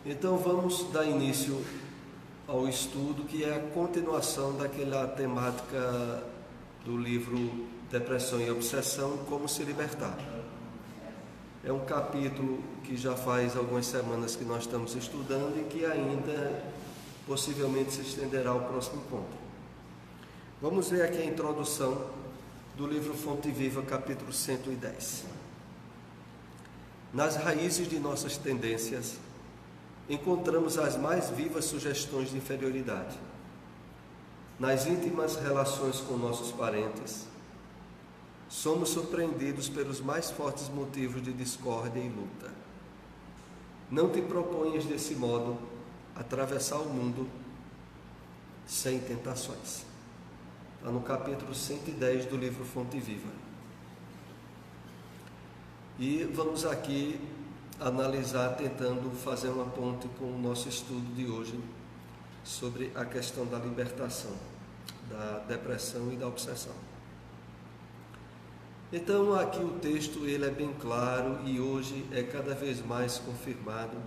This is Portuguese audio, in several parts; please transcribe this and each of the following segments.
Então vamos dar início ao estudo, que é a continuação daquela temática do livro Depressão e Obsessão, Como se Libertar. É um capítulo que já faz algumas semanas que nós estamos estudando e que ainda possivelmente se estenderá ao próximo encontro. Vamos ver aqui a introdução do livro Fonte Viva, capítulo 110. Nas raízes de nossas tendências, encontramos as mais vivas sugestões de inferioridade. Nas íntimas relações com nossos parentes, somos surpreendidos pelos mais fortes motivos de discórdia e luta. Não te proponhas desse modo atravessar o mundo sem tentações. Está no capítulo 110 do livro Fonte Viva. E vamos aqui analisar, tentando fazer uma ponte com o nosso estudo de hoje sobre a questão da libertação, da depressão e da obsessão. Então aqui o texto ele é bem claro e hoje é cada vez mais confirmado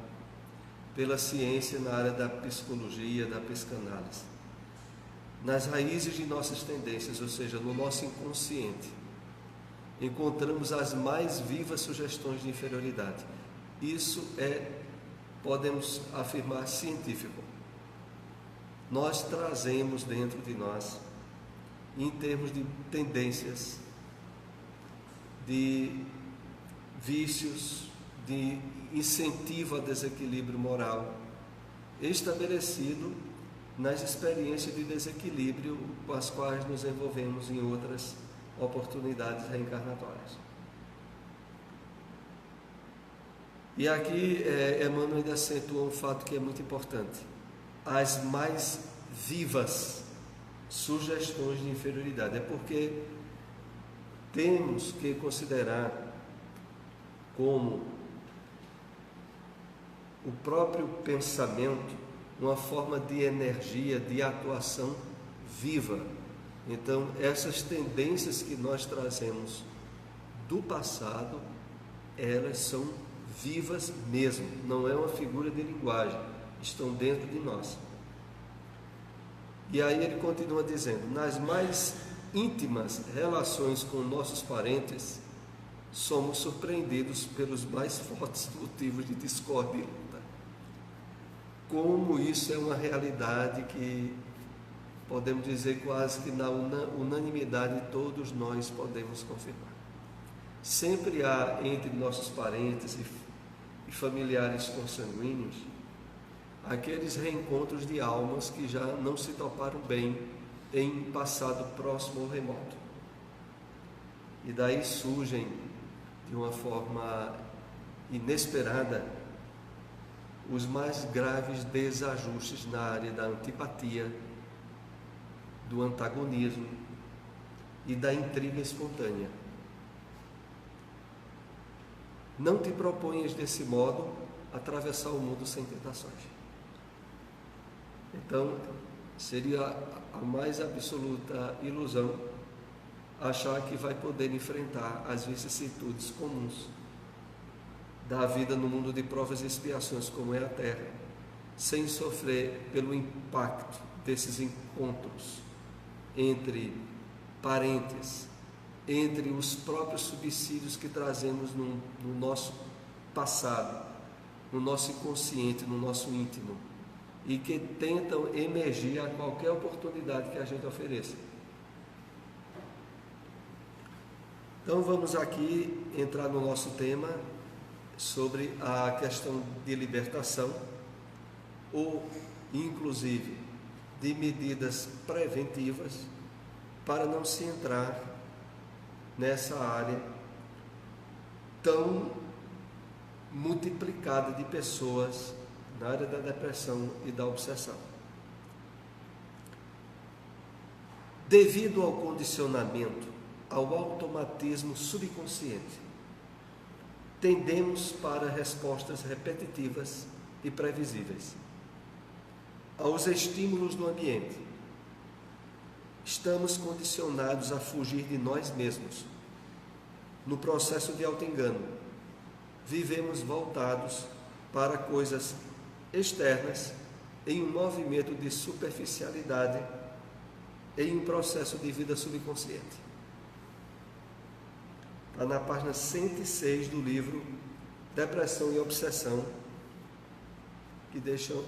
pela ciência na área da psicologia, da psicanálise. Nas raízes de nossas tendências, ou seja, no nosso inconsciente, encontramos as mais vivas sugestões de inferioridade. Isso podemos afirmar, científico. Nós trazemos dentro de nós, em termos de tendências, de vícios, de incentivo a desequilíbrio moral, estabelecido nas experiências de desequilíbrio com as quais nos envolvemos em outras oportunidades reencarnatórias. E aqui Emmanuel ainda acentua um fato que é muito importante: as mais vivas sugestões de inferioridade. É porque temos que considerar como o próprio pensamento uma forma de energia, de atuação viva. Então, essas tendências que nós trazemos do passado, elas são vivas mesmo, não é uma figura de linguagem, estão dentro de nós. E aí ele continua dizendo: nas mais íntimas relações com nossos parentes, somos surpreendidos pelos mais fortes motivos de discórdia e luta. Como isso é uma realidade que podemos dizer quase que na unanimidade todos nós podemos confirmar. Sempre há entre nossos parentes e familiares consanguíneos aqueles reencontros de almas que já não se toparam bem em passado próximo ou remoto. E daí surgem de uma forma inesperada os mais graves desajustes na área da antipatia, do antagonismo e da intriga espontânea. Não te proponhas desse modo atravessar o mundo sem tentações. Então, seria a mais absoluta ilusão achar que vai poder enfrentar as vicissitudes comuns da vida no mundo de provas e expiações como é a Terra, sem sofrer pelo impacto desses encontros entre parentes, entre os próprios subsídios que trazemos no nosso passado, no nosso inconsciente, no nosso íntimo, e que tentam emergir a qualquer oportunidade que a gente ofereça. Então vamos aqui entrar no nosso tema sobre a questão de libertação, ou inclusive de medidas preventivas para não se entrar nessa área tão multiplicada de pessoas na área da depressão e da obsessão. Devido ao condicionamento, ao automatismo subconsciente, tendemos para respostas repetitivas e previsíveis aos estímulos do ambiente. Estamos condicionados a fugir de nós mesmos. No processo de autoengano, vivemos voltados para coisas externas em um movimento de superficialidade, em um processo de vida subconsciente. Está na página 106 do livro Depressão e Obsessão, que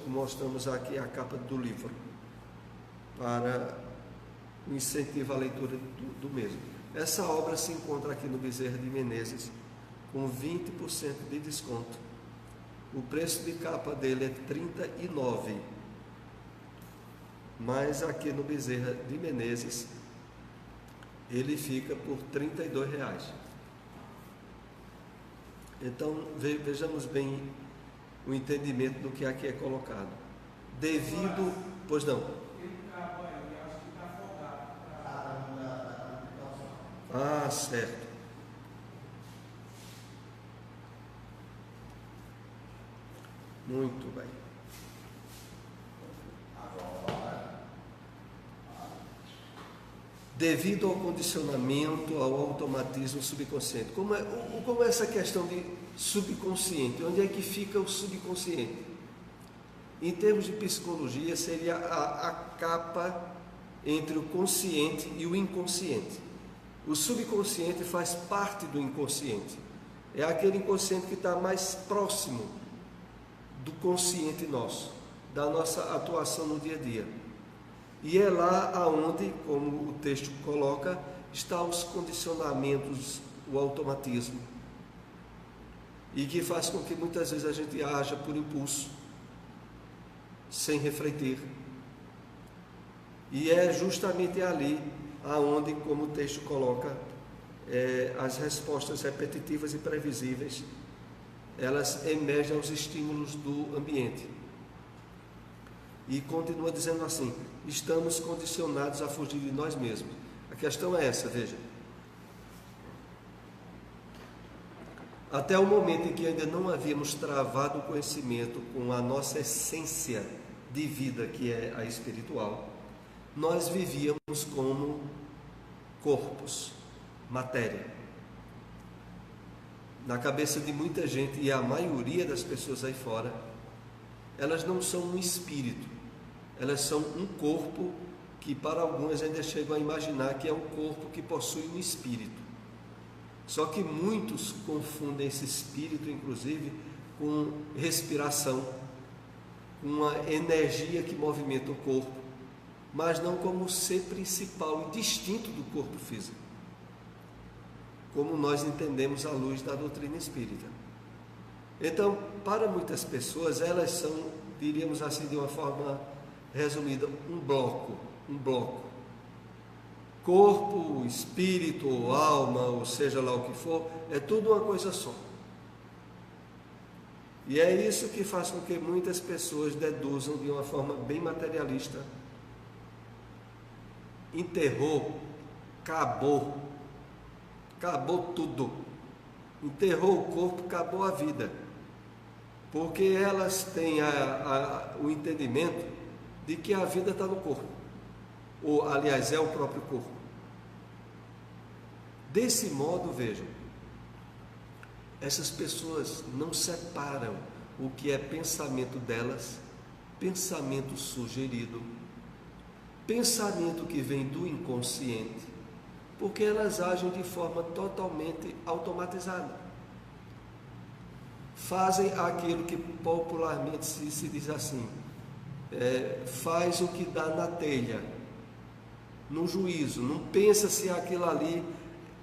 mostramos aqui a capa do livro, para o incentivo à leitura do mesmo. Essa obra se encontra aqui no Bezerra de Menezes, com 20% de desconto. O preço de capa dele é R$39, mas aqui no Bezerra de Menezes ele fica por R$32. Então vejamos bem o entendimento do que aqui é colocado. Devido, pois não. Ah, certo. Muito bem. Devido ao condicionamento, ao automatismo subconsciente. Como é essa questão de subconsciente? Onde é que fica o subconsciente? Em termos de psicologia, seria a capa entre o consciente e o inconsciente. O subconsciente faz parte do inconsciente. É aquele inconsciente que está mais próximo do consciente nosso, da nossa atuação no dia a dia. E é lá aonde, como o texto coloca, estão os condicionamentos, o automatismo, e que faz com que muitas vezes a gente haja por impulso, sem refletir. E é justamente ali aonde, como o texto coloca, as respostas repetitivas e previsíveis, elas emergem aos estímulos do ambiente. E continua dizendo assim: estamos condicionados a fugir de nós mesmos. A questão é essa, veja. Até o momento em que ainda não havíamos travado o conhecimento com a nossa essência de vida, que é a espiritual, nós vivíamos como corpos, matéria. Na cabeça de muita gente, e a maioria das pessoas aí fora, elas não são um espírito, elas são um corpo que para algumas ainda chegam a imaginar que é um corpo que possui um espírito. Só que muitos confundem esse espírito, inclusive, com respiração, com uma energia que movimenta o corpo, mas não como o ser principal e distinto do corpo físico, como nós entendemos à luz da doutrina espírita. Então, para muitas pessoas, elas são, diríamos assim, de uma forma resumida, um bloco. Corpo, espírito, ou alma, ou seja lá o que for, é tudo uma coisa só. E é isso que faz com que muitas pessoas deduzam de uma forma bem materialista: enterrou, acabou tudo. Enterrou o corpo, acabou a vida. Porque elas têm o entendimento de que a vida está no corpo, ou aliás, é o próprio corpo. Desse modo, vejam, essas pessoas não separam o que é pensamento delas, pensamento sugerido, pensamento que vem do inconsciente, porque elas agem de forma totalmente automatizada. Fazem aquilo que popularmente se diz assim: faz o que dá na telha, no juízo, não pensa se aquilo ali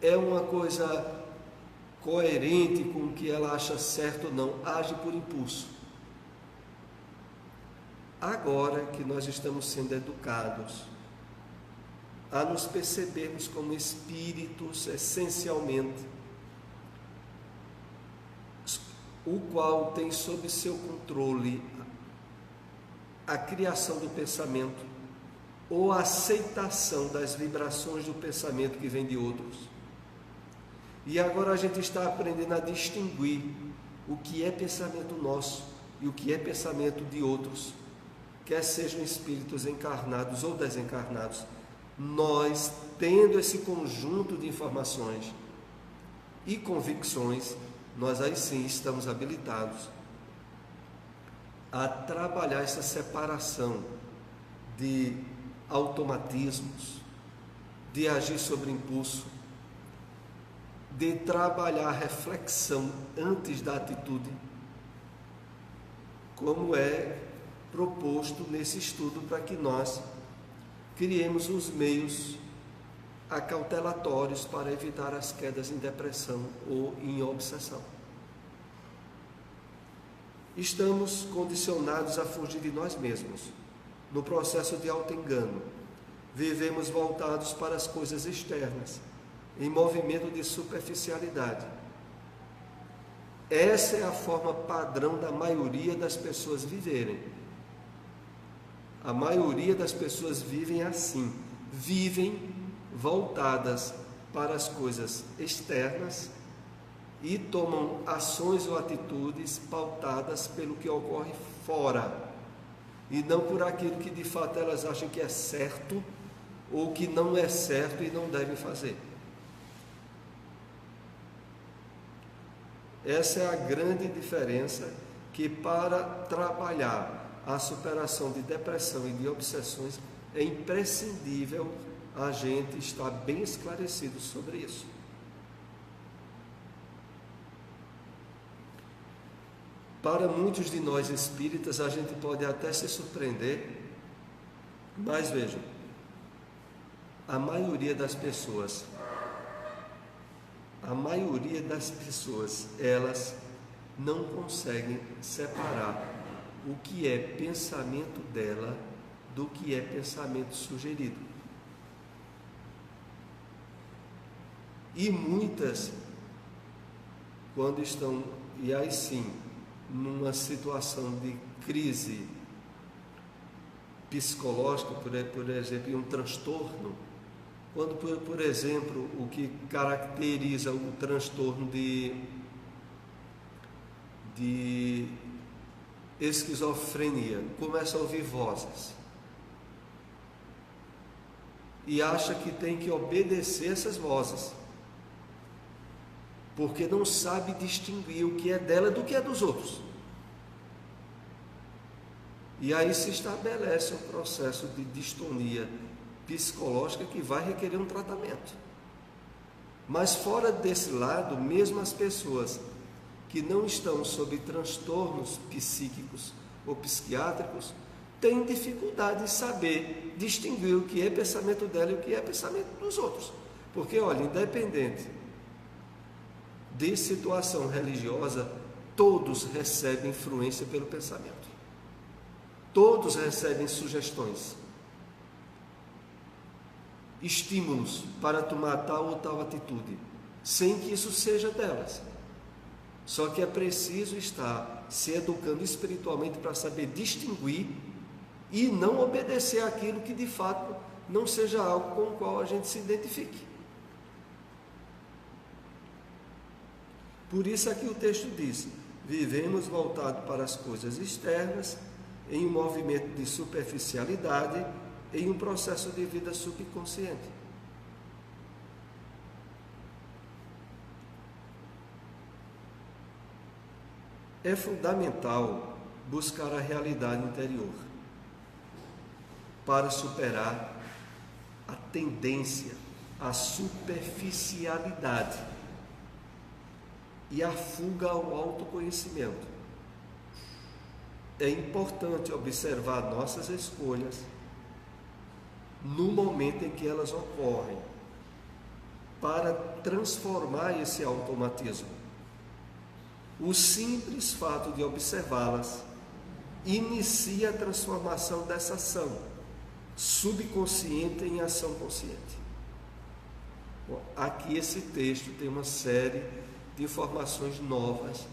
é uma coisa coerente com o que ela acha certo ou não, age por impulso. Agora que nós estamos sendo educados a nos percebermos como espíritos essencialmente, o qual tem sob seu controle a criação do pensamento ou a aceitação das vibrações do pensamento que vem de outros. E agora a gente está aprendendo a distinguir o que é pensamento nosso e o que é pensamento de outros, quer sejam espíritos encarnados ou desencarnados. Nós, tendo esse conjunto de informações e convicções, nós aí sim estamos habilitados a trabalhar essa separação de automatismos, de agir sobre impulso, de trabalhar a reflexão antes da atitude, como é proposto nesse estudo, para que nós criemos os meios acautelatórios para evitar as quedas em depressão ou em obsessão. Estamos condicionados a fugir de nós mesmos, no processo de auto-engano. Vivemos voltados para as coisas externas, em movimento de superficialidade. Essa é a forma padrão da maioria das pessoas viverem. A maioria das pessoas vivem assim, vivem voltadas para as coisas externas e tomam ações ou atitudes pautadas pelo que ocorre fora, e não por aquilo que de fato elas acham que é certo ou que não é certo e não devem fazer. Essa é a grande diferença, que para trabalhar a superação de depressão e de obsessões é imprescindível a gente estar bem esclarecido sobre isso. Para muitos de nós espíritas, a gente pode até se surpreender, mas vejam, a maioria das pessoas, elas não conseguem separar o que é pensamento dela do que é pensamento sugerido. E muitas, quando estão, e aí sim, numa situação de crise psicológica, por exemplo, em um transtorno, quando, por exemplo, o que caracteriza o transtorno de esquizofrenia, começa a ouvir vozes e acha que tem que obedecer essas vozes, porque não sabe distinguir o que é dela do que é dos outros. E aí se estabelece um processo de distonia psicológica que vai requerer um tratamento. Mas fora desse lado, mesmo as pessoas que não estão sob transtornos psíquicos ou psiquiátricos têm dificuldade em saber distinguir o que é pensamento dela e o que é pensamento dos outros. Porque, olha, independente de situação religiosa, todos recebem influência pelo pensamento. Todos recebem sugestões, estímulos para tomar tal ou tal atitude, sem que isso seja delas. Só que é preciso estar se educando espiritualmente para saber distinguir e não obedecer àquilo que de fato não seja algo com o qual a gente se identifique. Por isso é que o texto diz: vivemos voltado para as coisas externas, em um movimento de superficialidade, em um processo de vida subconsciente. É fundamental buscar a realidade interior para superar a tendência à superficialidade e a fuga ao autoconhecimento. É importante observar nossas escolhas no momento em que elas ocorrem, para transformar esse automatismo. O simples fato de observá-las inicia a transformação dessa ação subconsciente em ação consciente. Bom, aqui esse texto tem uma série de informações novas,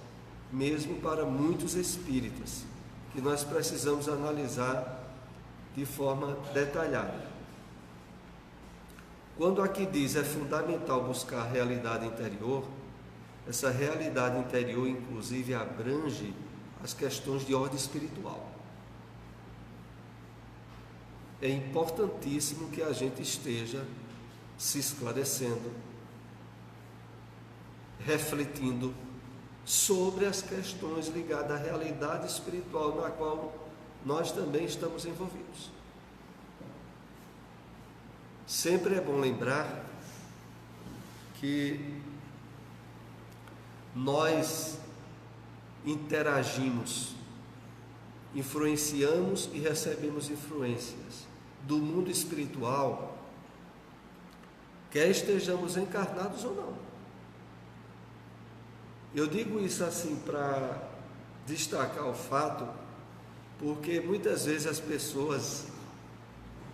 mesmo para muitos espíritas, que nós precisamos analisar de forma detalhada. Quando aqui diz é fundamental buscar a realidade interior, essa realidade interior inclusive abrange as questões de ordem espiritual. É importantíssimo que a gente esteja se esclarecendo, refletindo sobre as questões ligadas à realidade espiritual na qual nós também estamos envolvidos. Sempre é bom lembrar que nós interagimos, influenciamos e recebemos influências do mundo espiritual, quer estejamos encarnados ou não. Eu digo isso assim para destacar o fato, porque muitas vezes as pessoas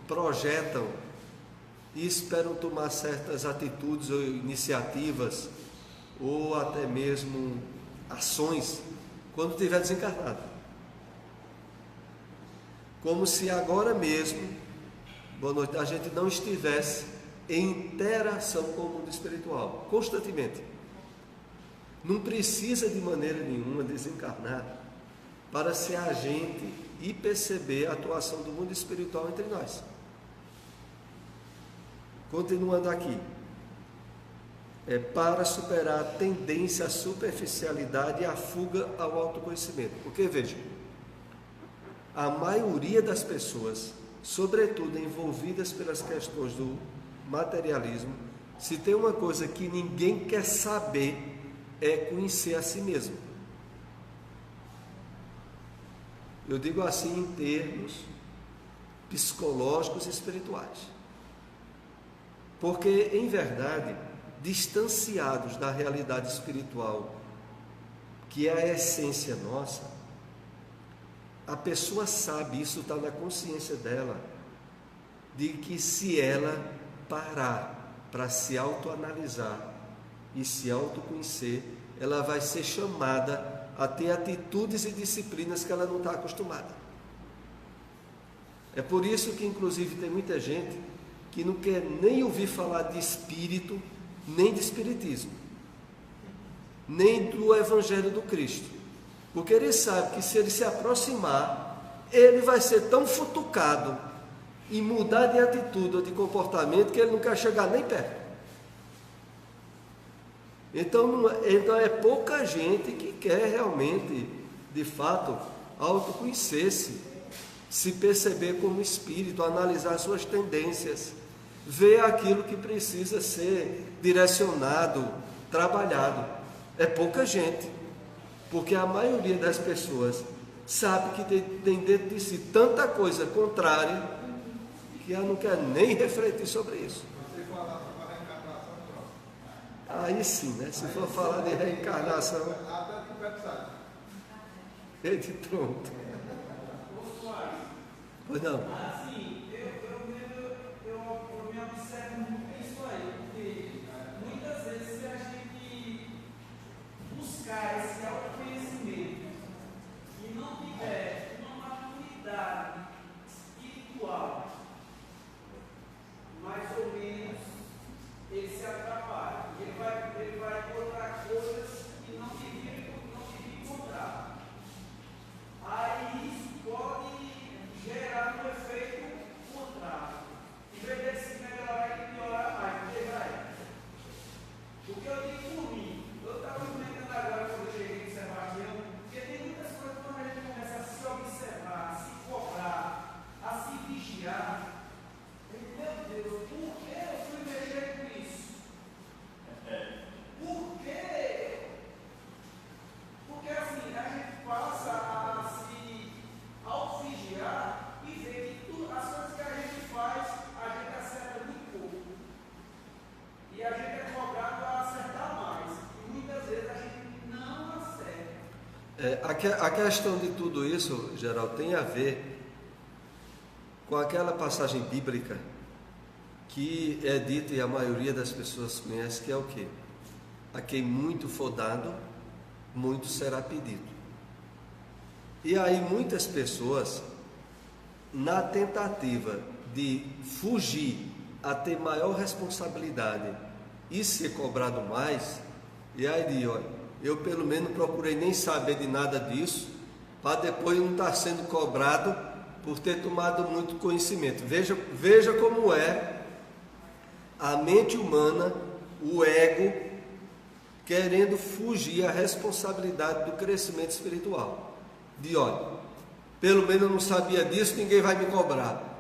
projetam e esperam tomar certas atitudes ou iniciativas, ou até mesmo ações, quando estiver desencarnado. Como se agora mesmo, boa noite, a gente não estivesse em interação com o mundo espiritual, constantemente. Não precisa de maneira nenhuma desencarnar para ser agente e perceber a atuação do mundo espiritual entre nós. Continuando aqui, para superar a tendência à superficialidade e à fuga ao autoconhecimento. Porque, veja, a maioria das pessoas, sobretudo envolvidas pelas questões do materialismo, se tem uma coisa que ninguém quer saber, é conhecer a si mesmo. Eu digo assim em termos psicológicos e espirituais. Porque, em verdade, distanciados da realidade espiritual, que é a essência nossa, a pessoa sabe, isso está na consciência dela, de que se ela parar para se autoanalisar e se autoconhecer, ela vai ser chamada a ter atitudes e disciplinas que ela não está acostumada. É por isso que, inclusive, tem muita gente que não quer nem ouvir falar de espírito, nem de espiritismo, nem do Evangelho do Cristo, porque ele sabe que se ele se aproximar, ele vai ser tão futucado e mudar de atitude ou de comportamento que ele não quer chegar nem perto. Então é pouca gente que quer realmente, de fato, autoconhecer-se, se perceber como espírito, analisar suas tendências, ver aquilo que precisa ser direcionado, trabalhado. É pouca gente, porque a maioria das pessoas sabe que tem dentro de si tanta coisa contrária que ela não quer nem refletir sobre isso. Aí sim, né? Se for falar de reencarnação, é de pronto. Pois não. Assim, eu me observo muito isso aí, porque muitas vezes se a gente buscar esse autoconhecimento e não tiver uma maturidade espiritual, mais ou menos, ele se atrapalha. Ele vai encontrar coisas que não devia encontrar. Aí isso pode gerar um efeito contrário. Em vez de se melhorar e piorar mais, porque vai. O que eu digo por mim, eu estava comentando agora quando eu cheguei em Sebastião, porque tem muitas coisas quando a gente começa a se observar, a se cobrar, a se vigiar. Meu Deus, por que eu fui mexer com isso? Por quê? Porque assim, a gente passa a se auto-vigiar e ver que as coisas que a gente faz, a gente acerta muito pouco. E a gente é cobrado a acertar mais. E muitas vezes a gente não acerta. A questão de tudo isso, Geraldo, tem a ver com aquela passagem bíblica que é dita e a maioria das pessoas conhece, que é o quê? A quem muito for dado, muito será pedido. E aí muitas pessoas, na tentativa de fugir a ter maior responsabilidade e ser cobrado mais, e aí diz, olha, eu pelo menos procurei nem saber de nada disso, para depois não estar sendo cobrado por ter tomado muito conhecimento. Veja como é a mente humana, o ego, querendo fugir à responsabilidade do crescimento espiritual. Olha, pelo menos eu não sabia disso, ninguém vai me cobrar.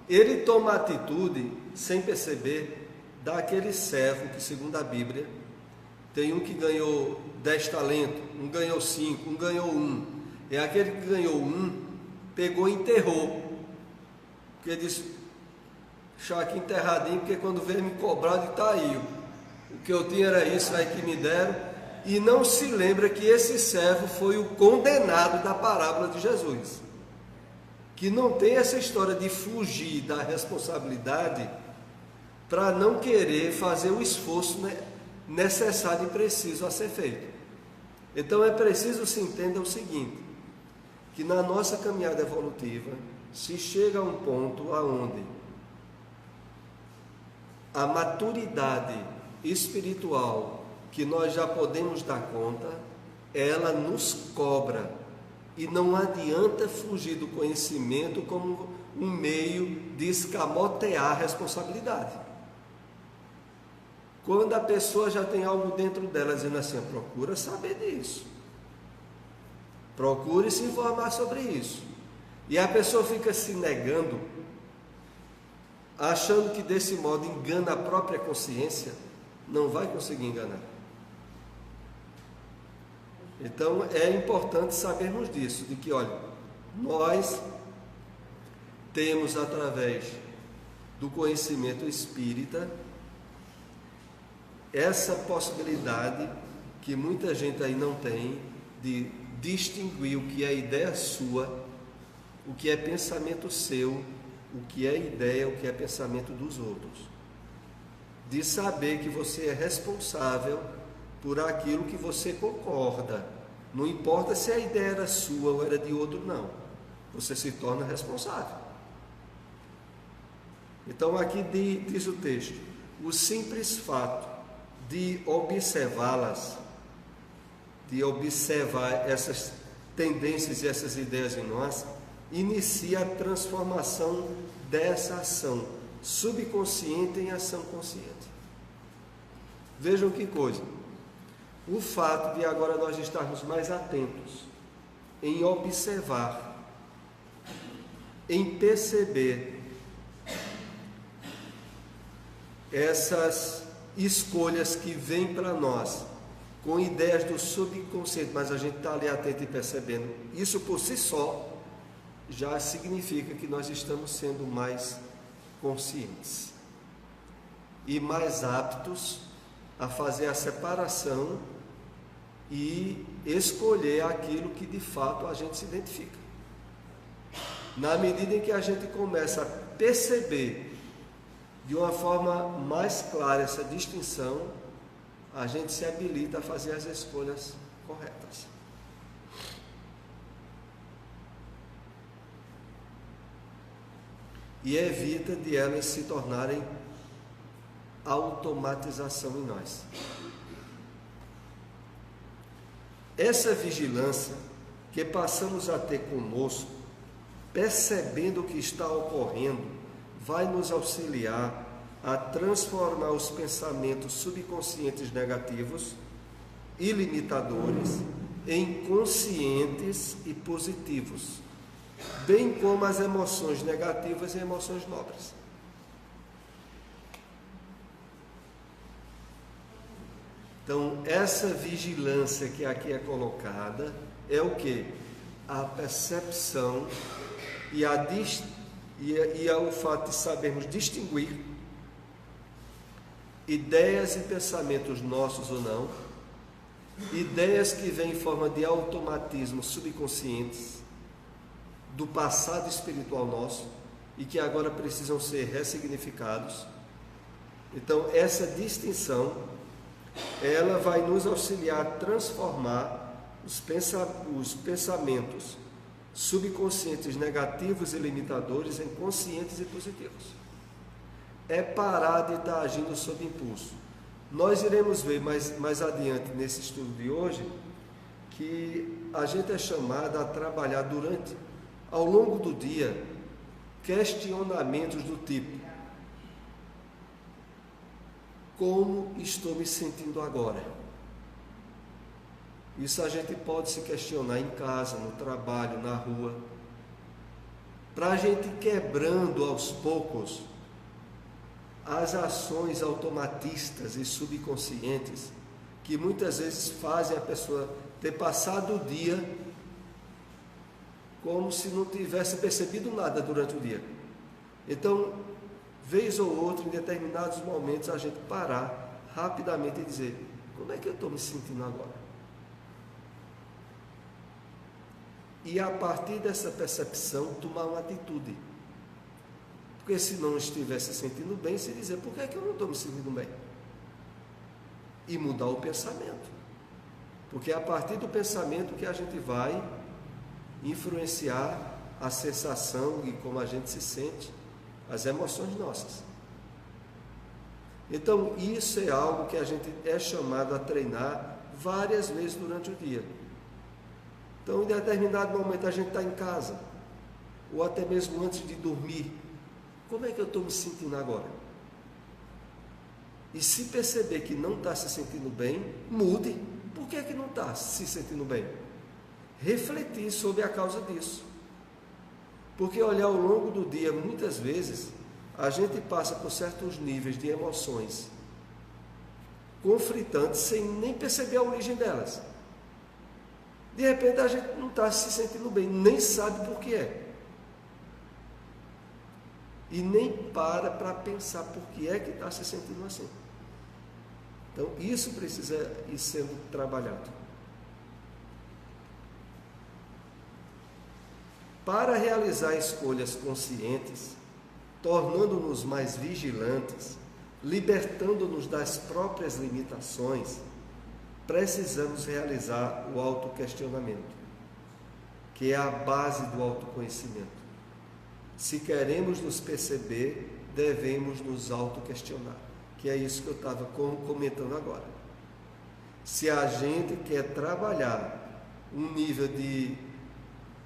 Ele toma atitude sem perceber daquele servo que, segundo a Bíblia, tem um que ganhou 10 talentos, um ganhou 5, um ganhou 1. É aquele que ganhou 1, pegou e enterrou. Porque disse, deixa aqui enterradinho, porque quando veio me cobrar, está aí. O que eu tinha era isso aí que me deram. E não se lembra que esse servo foi o condenado da parábola de Jesus. Que não tem essa história de fugir da responsabilidade para não querer fazer o esforço necessário e preciso a ser feito. Então é preciso se entenda o seguinte, que na nossa caminhada evolutiva se chega a um ponto aonde a maturidade espiritual que nós já podemos dar conta, ela nos cobra, e não adianta fugir do conhecimento como um meio de escamotear a responsabilidade. Quando a pessoa já tem algo dentro dela dizendo assim, procura saber disso, procure se informar sobre isso, e a pessoa fica se negando, achando que desse modo engana a própria consciência, não vai conseguir enganar. Então é importante sabermos disso, de que, olha, nós temos através do conhecimento espírita essa possibilidade que muita gente aí não tem de distinguir o que é ideia sua, o que é pensamento seu, o que é ideia, o que é pensamento dos outros. De saber que você é responsável por aquilo que você concorda. Não importa se a ideia era sua ou era de outro, não. Você se torna responsável. Então aqui diz o texto, o simples fato de observá-las, de observar essas tendências e essas ideias em nós, inicia a transformação dessa ação subconsciente em ação consciente. Vejam que coisa, o fato de agora nós estarmos mais atentos em observar, em perceber essas escolhas que vêm para nós com ideias do subconsciente, mas a gente está ali atento e percebendo, isso por si só já significa que nós estamos sendo mais conscientes e mais aptos a fazer a separação e escolher aquilo que de fato a gente se identifica. Na medida em que a gente começa a perceber de uma forma mais clara essa distinção, a gente se habilita a fazer as escolhas corretas. E evita de elas se tornarem automatização em nós. Essa vigilância que passamos a ter conosco, percebendo o que está ocorrendo, vai nos auxiliar a transformar os pensamentos subconscientes negativos e limitadores em conscientes e positivos, bem como as emoções negativas e emoções nobres. Então, essa vigilância que aqui é colocada é o que? A percepção e o fato de sabermos distinguir ideias e pensamentos nossos ou não, ideias que vêm em forma de automatismos subconscientes do passado espiritual nosso e que agora precisam ser ressignificados. Então, essa distinção, ela vai nos auxiliar a transformar os pensamentos subconscientes negativos e limitadores em conscientes e positivos. É parar de estar agindo sob impulso. Nós iremos ver mais adiante nesse estudo de hoje que a gente é chamado a trabalhar ao longo do dia, questionamentos do tipo: como estou me sentindo agora? Isso a gente pode se questionar em casa, no trabalho, na rua, para a gente quebrando aos poucos as ações automatistas e subconscientes que muitas vezes fazem a pessoa ter passado o dia como se não tivesse percebido nada durante o dia. Então, vez ou outra, em determinados momentos, a gente parar rapidamente e dizer: como é que eu estou me sentindo agora? E a partir dessa percepção, tomar uma atitude. Porque se não estiver se sentindo bem, se dizer: por que é que eu não estou me sentindo bem? E mudar o pensamento. Porque é a partir do pensamento que a gente vai influenciar a sensação e como a gente se sente, as emoções nossas. Então, isso é algo que a gente é chamado a treinar várias vezes durante o dia. Então, em determinado momento a gente está em casa, ou até mesmo antes de dormir. Como é que eu estou me sentindo agora? E se perceber que não está se sentindo bem, mude. Por que é que não está se sentindo bem? Refletir sobre a causa disso. Porque olhar ao longo do dia, muitas vezes, a gente passa por certos níveis de emoções conflitantes sem nem perceber a origem delas. De repente a gente não está se sentindo bem, nem sabe por que é. E nem para pensar por que é que está se sentindo assim. Então, isso precisa ir sendo trabalhado. Para realizar escolhas conscientes, tornando-nos mais vigilantes, libertando-nos das próprias limitações, precisamos realizar o autoquestionamento, que é a base do autoconhecimento. Se queremos nos perceber, devemos nos autoquestionar, que é isso que eu estava comentando agora. Se a gente quer trabalhar um nível de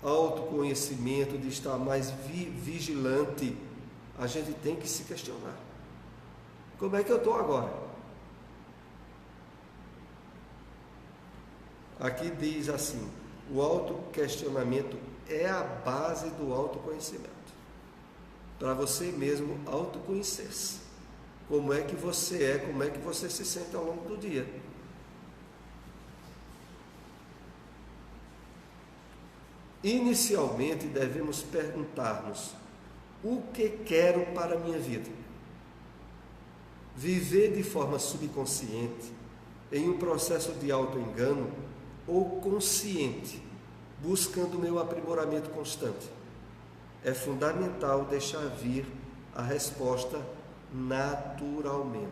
autoconhecimento, de estar mais vigilante, a gente tem que se questionar. Como é que eu estou agora? Aqui diz assim: o autoquestionamento é a base do autoconhecimento. Para você mesmo autoconhecer-se. Como é que você é, como é que você se sente ao longo do dia. Inicialmente devemos perguntar-nos: o que quero para a minha vida? Viver de forma subconsciente, em um processo de autoengano, ou consciente, buscando meu aprimoramento constante? É fundamental deixar vir a resposta naturalmente.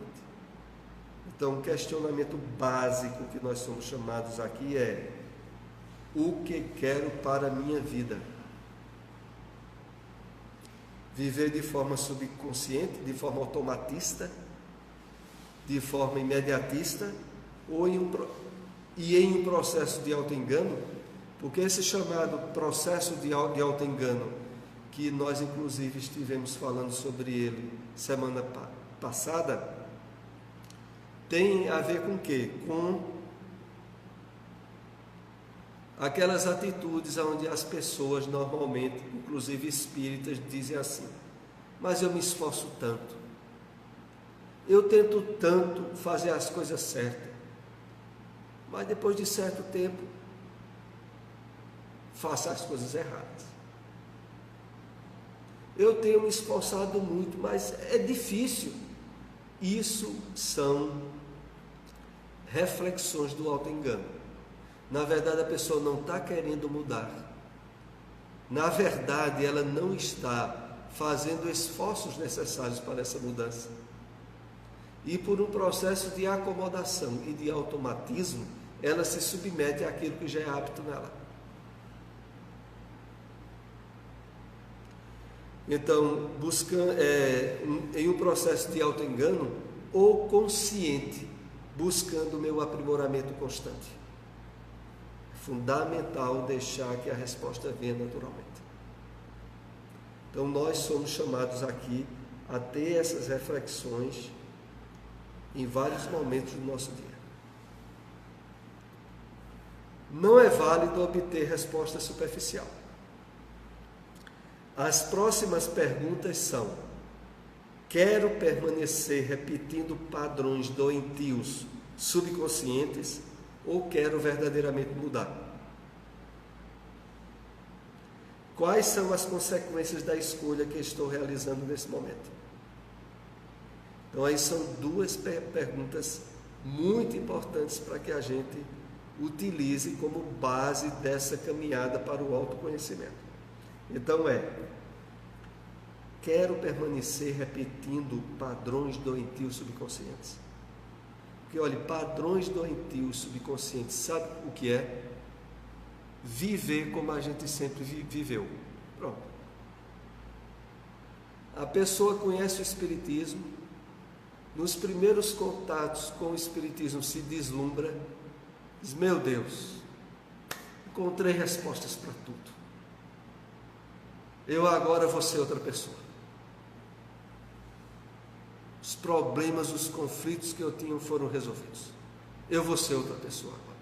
Então, o questionamento básico que nós somos chamados aqui é: o que quero para a minha vida? Viver de forma subconsciente, de forma automatista, de forma imediatista, ou em um processo de autoengano? Porque esse chamado processo de autoengano, que nós inclusive estivemos falando sobre ele semana passada, tem a ver com o quê? Com aquelas atitudes onde as pessoas normalmente, inclusive espíritas, dizem assim: mas eu me esforço tanto, eu tento tanto fazer as coisas certas, mas depois de certo tempo faço as coisas erradas. Eu tenho me esforçado muito, mas é difícil. Isso são reflexões do autoengano. Na verdade, a pessoa não está querendo mudar. Na verdade, ela não está fazendo esforços necessários para essa mudança. E por um processo de acomodação e de automatismo, ela se submete àquilo que já é apto nela. Então, buscando em um processo de autoengano ou consciente, buscando o meu aprimoramento constante. É fundamental deixar que a resposta venha naturalmente. Então, nós somos chamados aqui a ter essas reflexões em vários momentos do nosso dia. não é válido obter resposta superficial. As próximas perguntas são: quero permanecer repetindo padrões doentios subconscientes ou quero verdadeiramente mudar? Quais são as consequências da escolha que estou realizando nesse momento? Então, aí são duas perguntas muito importantes para que a gente utilize como base dessa caminhada para o autoconhecimento. Então, quero permanecer repetindo padrões doentios subconscientes. Porque, olha, padrões doentios subconscientes, sabe o que é? Viver como a gente sempre viveu. Pronto. A pessoa conhece o Espiritismo, nos primeiros contatos com o Espiritismo se deslumbra, diz: meu Deus, encontrei respostas para tudo. Eu agora vou ser outra pessoa. Os problemas, os conflitos que eu tinha foram resolvidos. Eu vou ser outra pessoa agora.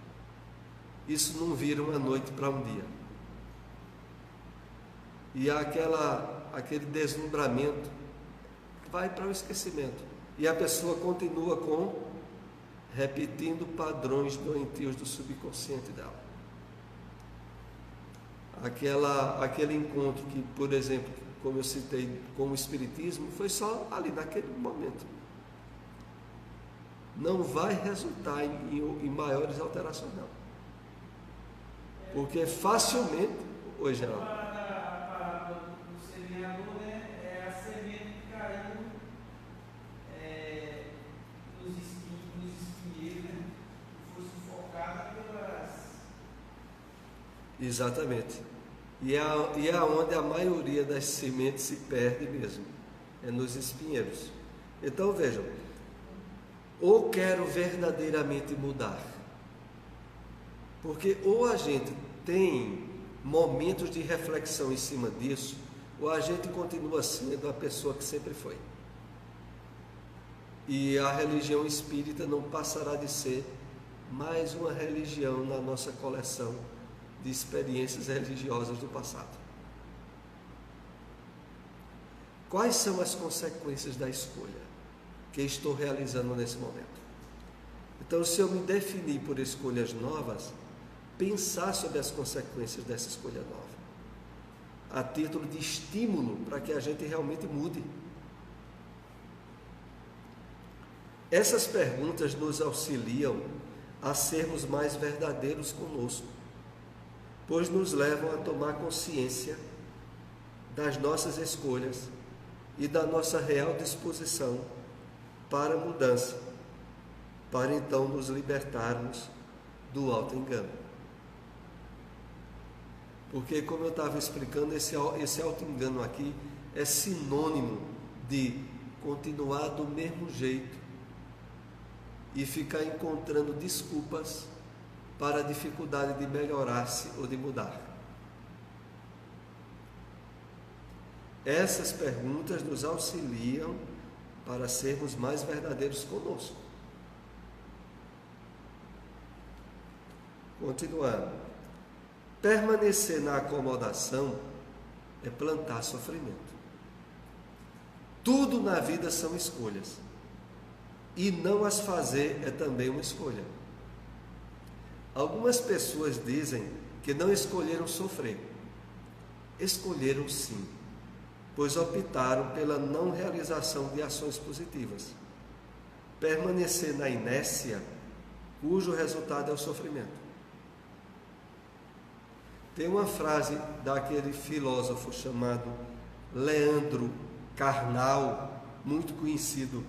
Isso não vira uma noite para um dia. E aquele deslumbramento vai para o esquecimento. E a pessoa continua repetindo padrões doentios do subconsciente dela. Aquele encontro que, por exemplo, como eu citei, com o Espiritismo, foi só ali naquele momento. Não vai resultar em maiores alterações, não. Porque facilmente, hoje não. A parábola do semeador, né, é a semente que caiu nos espinheiros, né, que foi sufocada pelas. Exatamente. E é onde a maioria das sementes se perde mesmo, é nos espinheiros. Então vejam, ou quero verdadeiramente mudar, porque ou a gente tem momentos de reflexão em cima disso, ou a gente continua sendo a pessoa que sempre foi. E a religião espírita não passará de ser mais uma religião na nossa coleção de experiências religiosas do passado. Quais são as consequências da escolha que estou realizando nesse momento? Então, se eu me definir por escolhas novas, pensar sobre as consequências dessa escolha nova, a título de estímulo para que a gente realmente mude. Essas perguntas nos auxiliam a sermos mais verdadeiros conosco, pois nos levam a tomar consciência das nossas escolhas e da nossa real disposição para a mudança, para então nos libertarmos do auto-engano. Porque, como eu estava explicando, esse auto-engano aqui é sinônimo de continuar do mesmo jeito e ficar encontrando desculpas para a dificuldade de melhorar-se ou de mudar. Essas perguntas nos auxiliam para sermos mais verdadeiros conosco. Continuando. Permanecer na acomodação é plantar sofrimento. Tudo na vida são escolhas. E não as fazer é também uma escolha. Algumas pessoas dizem que não escolheram sofrer. Escolheram sim, pois optaram pela não realização de ações positivas. Permanecer na inércia, cujo resultado é o sofrimento. Tem uma frase daquele filósofo chamado Leandro Carnal, muito conhecido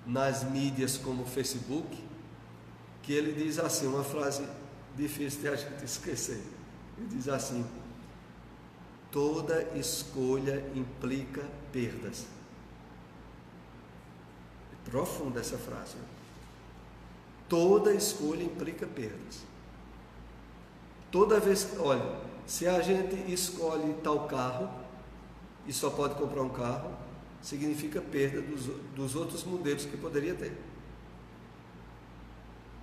nas mídias como o Facebook, que ele diz assim, uma frase difícil de a gente esquecer. Ele diz assim: toda escolha implica perdas. É profunda essa frase. Toda escolha implica perdas. Toda vez, olha, se a gente escolhe tal carro e só pode comprar um carro, significa perda dos outros modelos que poderia ter.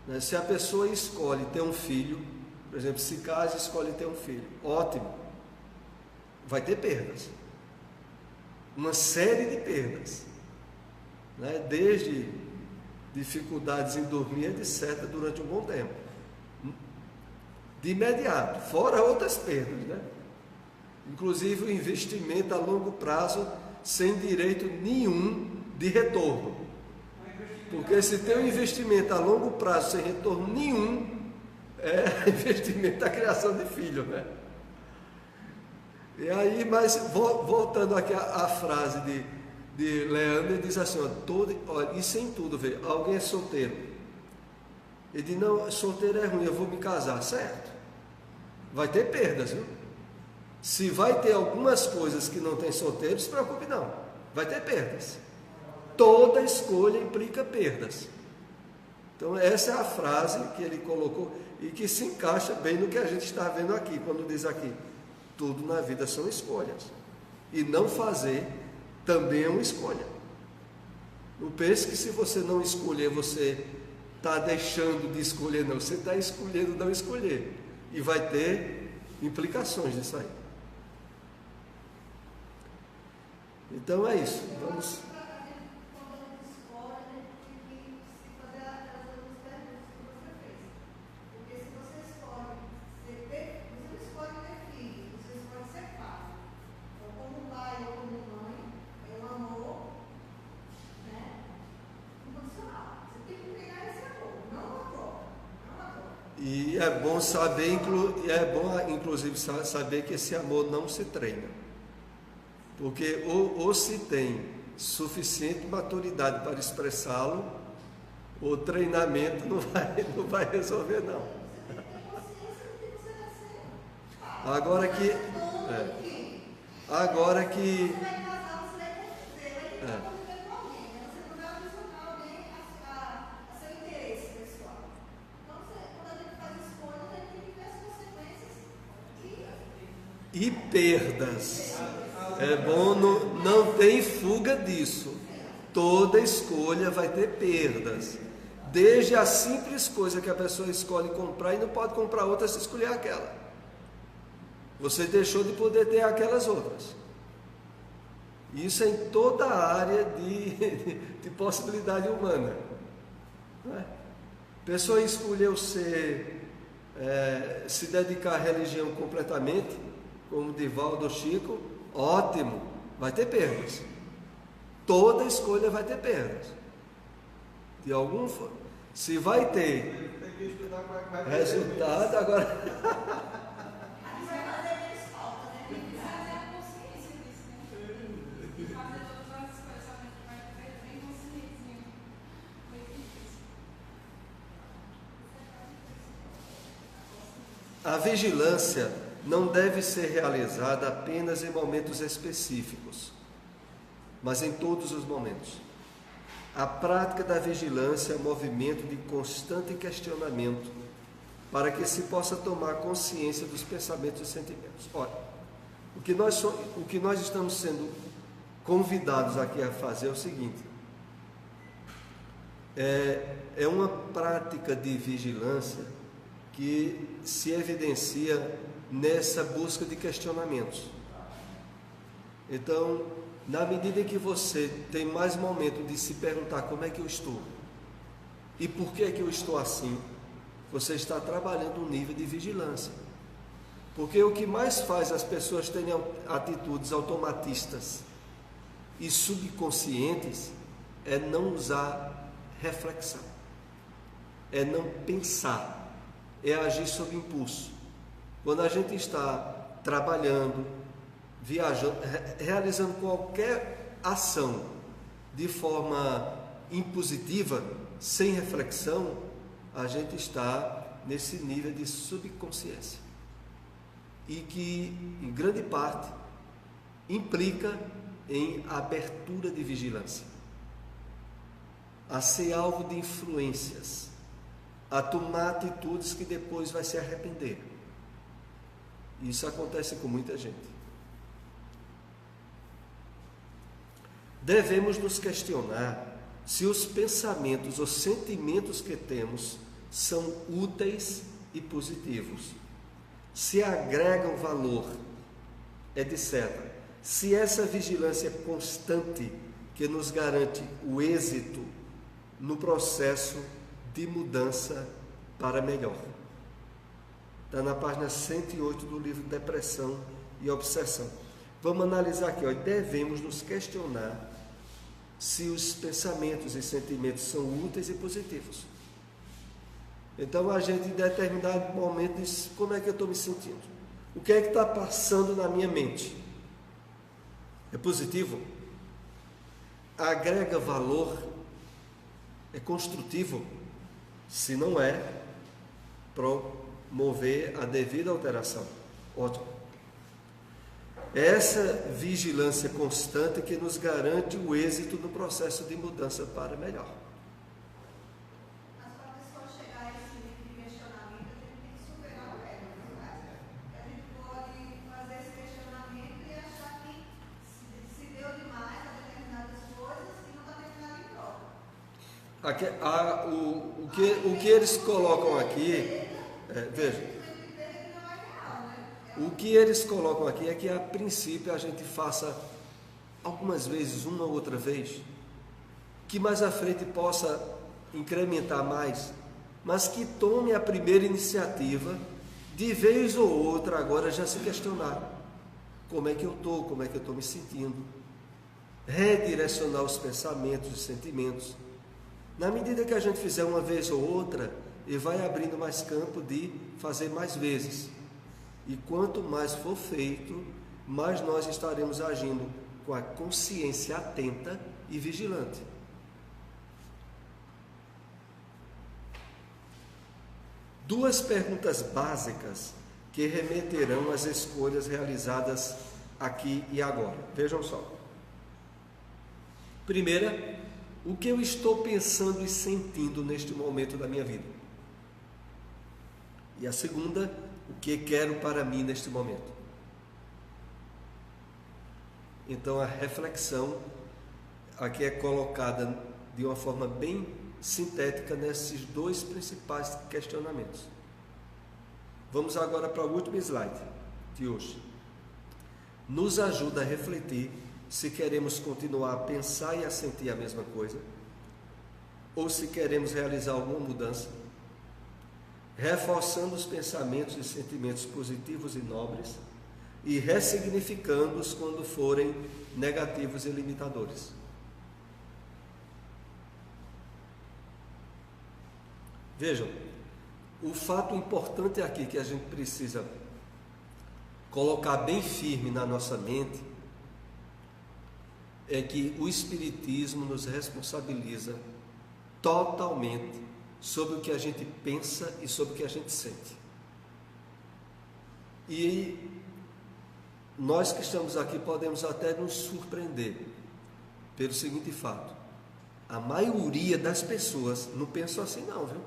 né? Se a pessoa escolhe ter um filho, por exemplo, se casa e escolhe ter um filho, ótimo, vai ter perdas, uma série de perdas, né? Desde dificuldades em dormir, etc., durante um bom tempo, de imediato, fora outras perdas, né? Inclusive o investimento a longo prazo sem direito nenhum de retorno, porque se tem um investimento a longo prazo sem retorno nenhum, é investimento da criação de filho, né? E aí, mas voltando aqui à frase de Leandro, ele diz assim, olha, isso em tudo, vê, alguém é solteiro, ele diz, não, solteiro é ruim, eu vou me casar, certo? Vai ter perdas, viu? Se vai ter algumas coisas que não tem solteiro, não se preocupe não, vai ter perdas. Toda escolha implica perdas. Então essa é a frase que ele colocou e que se encaixa bem no que a gente está vendo aqui, quando diz aqui, tudo na vida são escolhas. E não fazer também é uma escolha. Não pense que se você não escolher, você está deixando de escolher, não. Você está escolhendo não escolher. E vai ter implicações disso aí. Então é isso. Vamos. E é bom saber, inclusive saber que esse amor não se treina, porque ou se tem suficiente maturidade para expressá-lo, o treinamento não vai resolver não. Agora que e perdas. É bom, não tem fuga disso. Toda escolha vai ter perdas. Desde a simples coisa que a pessoa escolhe comprar e não pode comprar outra se escolher aquela. Você deixou de poder ter aquelas outras. Isso é em toda a área de possibilidade humana. Não é? A pessoa escolheu se dedicar à religião completamente, como Divaldo ou Chico, ótimo, vai ter perdas. Toda escolha vai ter perdas. De algum se vai ter resultado, agora. A vigilância não deve ser realizada apenas em momentos específicos, mas em todos os momentos. A prática da vigilância é um movimento de constante questionamento para que se possa tomar consciência dos pensamentos e sentimentos. Olha, o que nós estamos sendo convidados aqui a fazer é o seguinte: é uma prática de vigilância que se evidencia nessa busca de questionamentos. Então, na medida em que você tem mais momento de se perguntar como é que eu estou e por que é que eu estou assim, você está trabalhando um nível de vigilância. Porque o que mais faz as pessoas terem atitudes automatistas e subconscientes é não usar reflexão, é não pensar, é agir sob impulso. Quando a gente está trabalhando, viajando, realizando qualquer ação de forma impositiva, sem reflexão, a gente está nesse nível de subconsciência. E que, em grande parte, implica em abertura de vigilância, a ser alvo de influências, a tomar atitudes que depois vai se arrepender. Isso acontece com muita gente. Devemos nos questionar se os pensamentos ou sentimentos que temos são úteis e positivos, se agregam valor, etc. Se essa vigilância constante que nos garante o êxito no processo de mudança para melhor. Está na página 108 do livro Depressão e Obsessão. Vamos analisar aqui, devemos nos questionar se os pensamentos e sentimentos são úteis e positivos. Então a gente em determinado momento diz, como é que eu estou me sentindo? O que é que está passando na minha mente? É positivo? Agrega valor? É construtivo? Se não é, promover a devida alteração. Ótimo. Essa vigilância constante que nos garante o êxito no processo de mudança para melhor. Mas para a pessoa chegar a esse nível de questionamento, a gente tem que superar o ego, não é? A gente pode fazer esse questionamento e achar que se deu demais a determinadas coisas e não está terminado em prova. O que eles colocam aqui, veja, o que eles colocam aqui é que a princípio a gente faça algumas vezes, uma ou outra vez, que mais à frente possa incrementar mais, mas que tome a primeira iniciativa de vez ou outra agora já se questionar como é que eu estou me sentindo, redirecionar os pensamentos e sentimentos. Na medida que a gente fizer uma vez ou outra, ele vai abrindo mais campo de fazer mais vezes. E quanto mais for feito, mais nós estaremos agindo com a consciência atenta e vigilante. Duas perguntas básicas que remeterão às escolhas realizadas aqui e agora. Vejam só. Primeira, o que eu estou pensando e sentindo neste momento da minha vida? E a segunda, o que quero para mim neste momento? Então a reflexão aqui é colocada de uma forma bem sintética nesses dois principais questionamentos. Vamos agora para o último slide de hoje. Nos ajuda a refletir se queremos continuar a pensar e a sentir a mesma coisa, ou se queremos realizar alguma mudança, reforçando os pensamentos e sentimentos positivos e nobres e ressignificando-os quando forem negativos e limitadores. Vejam, o fato importante aqui que a gente precisa colocar bem firme na nossa mente é que o Espiritismo nos responsabiliza totalmente sobre o que a gente pensa e sobre o que a gente sente. E nós que estamos aqui podemos até nos surpreender pelo seguinte fato: a maioria das pessoas não pensam assim não, viu?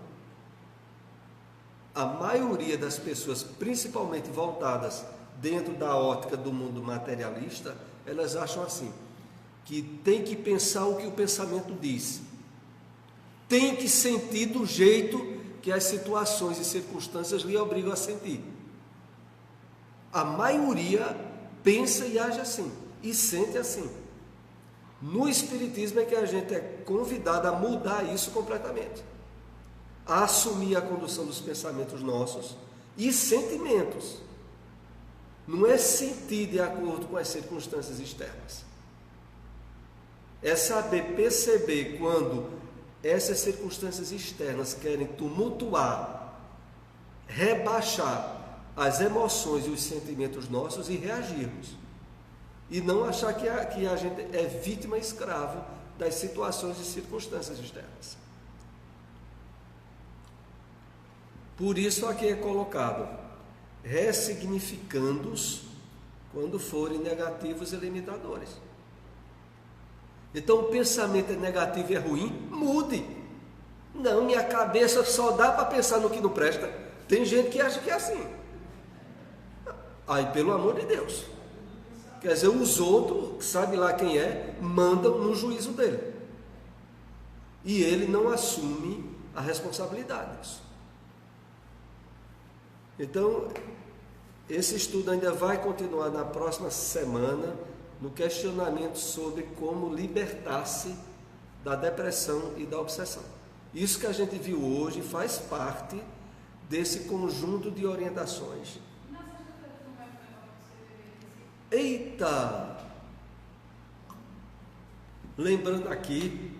A maioria das pessoas, principalmente voltadas dentro da ótica do mundo materialista, elas acham assim, que tem que pensar o que o pensamento diz, tem que sentir do jeito que as situações e circunstâncias lhe obrigam a sentir. A maioria pensa e age assim, e sente assim. No Espiritismo é que a gente é convidado a mudar isso completamente, a assumir a condução dos pensamentos nossos e sentimentos. Não é sentir de acordo com as circunstâncias externas, é saber perceber quando essas circunstâncias externas querem tumultuar, rebaixar as emoções e os sentimentos nossos e reagirmos. E não achar que a gente é vítima e escravo das situações e circunstâncias externas. Por isso aqui é colocado, ressignificando-os quando forem negativos e limitadores. Então o pensamento é negativo e é ruim, mude. Não, minha cabeça só dá para pensar no que não presta. Tem gente que acha que é assim. Aí, pelo amor de Deus, quer dizer, os outros, sabe lá quem é, mandam no juízo dele. E ele não assume a responsabilidade disso. Então, esse estudo ainda vai continuar na próxima semana, no questionamento sobre como libertar-se da depressão e da obsessão. Isso que a gente viu hoje faz parte desse conjunto de orientações. Eita! Lembrando aqui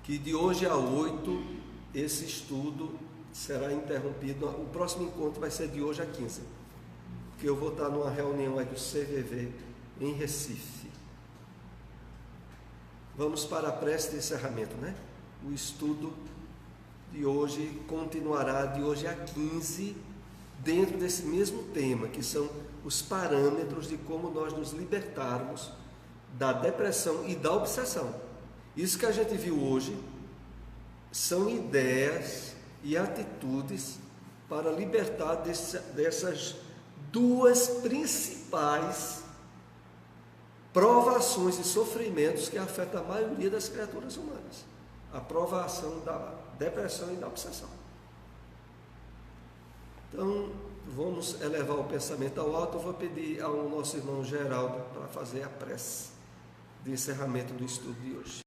que de hoje a 8 esse estudo será interrompido. O próximo encontro vai ser de hoje a 15, porque eu vou estar numa reunião aí do CVV em Recife. Vamos para a prece de encerramento, né? O estudo de hoje continuará de hoje a 15, dentro desse mesmo tema, que são os parâmetros de como nós nos libertarmos da depressão e da obsessão. Isso que a gente viu hoje são ideias e atitudes para libertar dessas duas principais provações e sofrimentos que afetam a maioria das criaturas humanas: a provação da depressão e da obsessão. Então, vamos elevar o pensamento ao alto. Eu vou pedir ao nosso irmão Geraldo para fazer a prece de encerramento do estudo de hoje.